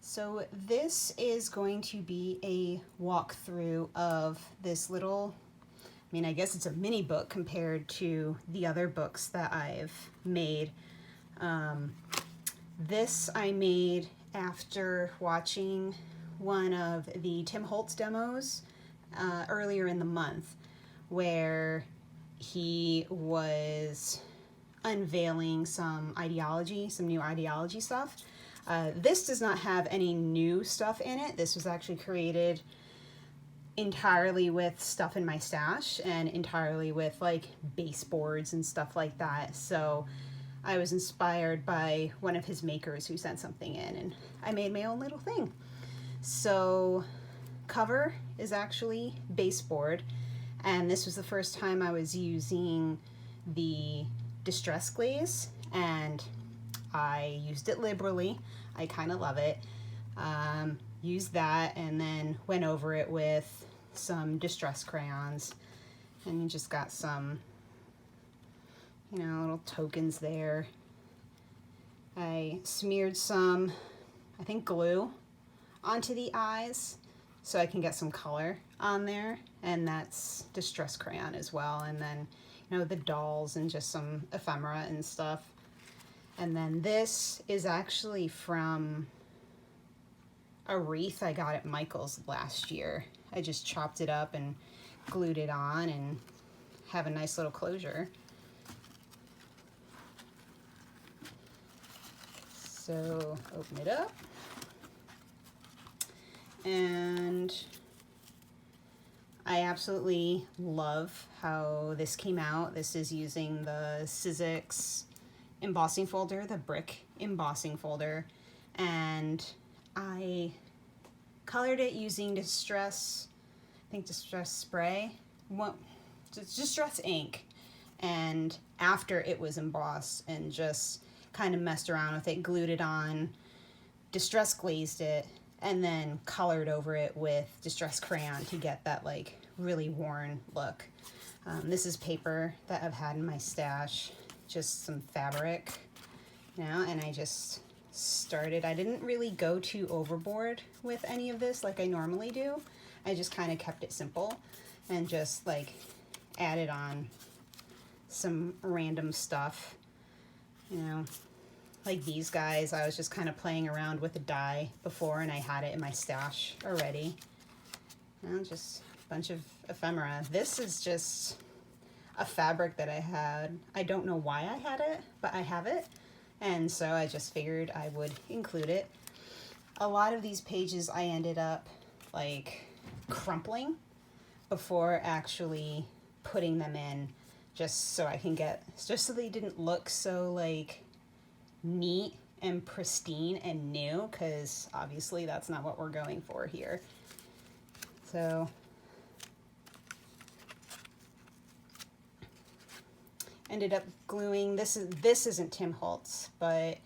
So this is going to be a walkthrough of this little, I guess it's a mini book compared to the other books that I've made. This I made after watching one of the Tim Holtz demos earlier in the month, where he was unveiling some new ideology stuff. This does not have any new stuff in it. This was actually created entirely with stuff in my stash and entirely with like baseboards and stuff like that. So I was inspired by one of his makers who sent something in, and I made my own little thing. So cover is actually baseboard, and this was the first time I was using the distress glaze, and I used it liberally. I kind of love it. Used that and then went over it with some distress crayons, and you just got some, little tokens there. I smeared some, I think, glue onto the eyes so I can get some color on there, and that's distress crayon as well. And then, the dolls and just some ephemera and stuff. And then this is actually from a wreath I got at Michael's last year. I just chopped it up and glued it on and have a nice little closure. So open it up. And I absolutely love how this came out. This is using the Sizzix embossing folder, the brick embossing folder, and I colored it using distress spray, distress ink, and after it was embossed, and just kind of messed around with it, glued it on, distress glazed it, and then colored over it with distress crayon to get that like really worn look. This is paper that I've had in my stash, just some fabric, and I just started. I didn't really go too overboard with any of this like I normally do. I just kind of kept it simple and just like added on some random stuff, like these guys. I was just kind of playing around with the dye before, and I had it in my stash already. Just a bunch of ephemera. This is just a fabric that I had. I don't know why I had it, but I have it, and so I just figured I would include it. A lot of these pages I ended up like crumpling before actually putting them in, just so so they didn't look so like neat and pristine and new, because obviously that's not what we're going for here. So ended up gluing, this isn't Tim Holtz, but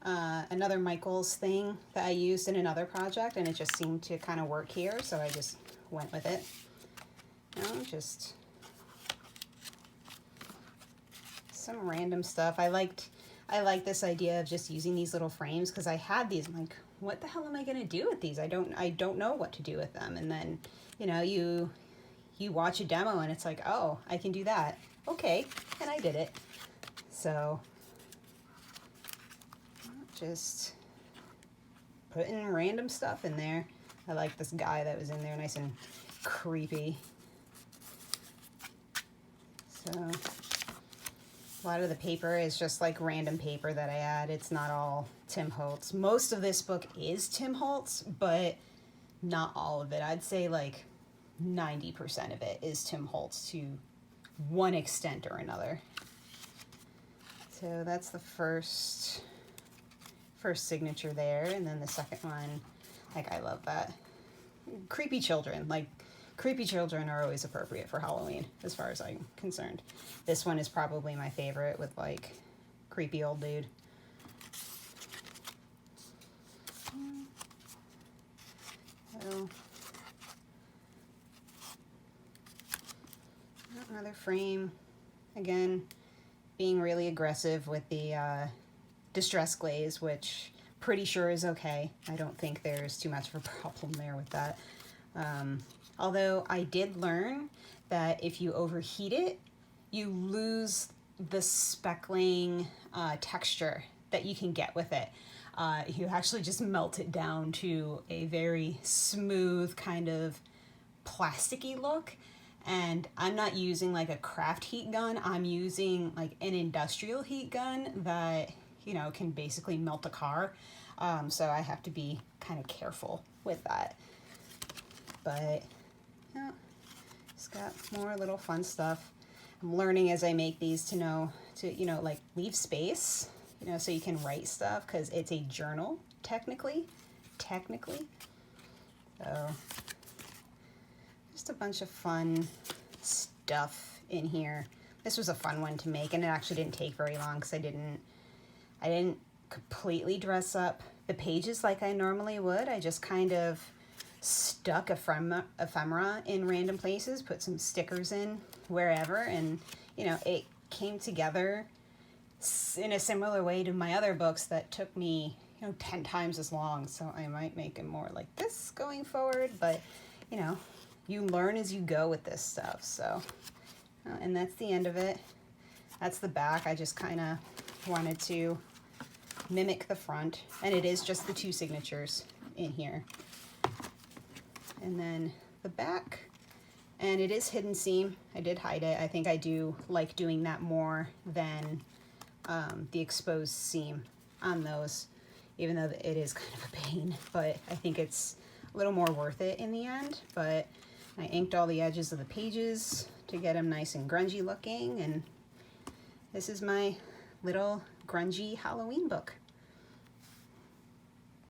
another Michael's thing that I used in another project, and it just seemed to kind of work here, so I just went with it. Just some random stuff. I like this idea of just using these little frames, because I had these. I'm like, what the hell am I gonna do with these? I don't know what to do with them. And then, you watch a demo and it's like, oh, I can do that. Okay, and I did it. So just putting random stuff in there. I like this guy that was in there, nice and creepy. So a lot of the paper is just like random paper that I add. It's not all Tim Holtz. Most of this book is Tim Holtz, but not all of it. I'd say like 90% of it is Tim Holtz to one extent or another. So that's the first signature there, and then the second one, like, I love that. Creepy children are always appropriate for Halloween as far as I'm concerned. This one is probably my favorite, with like creepy old dude. So another frame, again being really aggressive with the distress glaze, which pretty sure is okay. I don't think there's too much of a problem there with that. Although I did learn that if you overheat it, you lose the speckling texture that you can get with it. You actually just melt it down to a very smooth kind of plasticky look. And I'm not using like a craft heat gun. I'm using like an industrial heat gun that, you know, can basically melt a car. So I have to be kind of careful with that. But yeah, it's got more little fun stuff. I'm learning as I make these to know to, you know, like leave space, you know, so you can write stuff, because it's a journal technically. So just a bunch of fun stuff in here. This was a fun one to make, and it actually didn't take very long because I didn't completely dress up the pages like I normally would. I just kind of stuck ephemera in random places, put some stickers in wherever, and you know, it came together in a similar way to my other books that took me, you know, 10 times as long. So I might make it more like this going forward, but you know, you learn as you go with this stuff. So and that's the end of it. That's the back. I just kind of wanted to mimic the front, and it is just the 2 signatures in here. And then the back, and it is hidden seam. I did hide it. I think I do like doing that more than the exposed seam on those, even though it is kind of a pain, but I think it's a little more worth it in the end. But I inked all the edges of the pages to get them nice and grungy looking, and this is my little grungy Halloween book.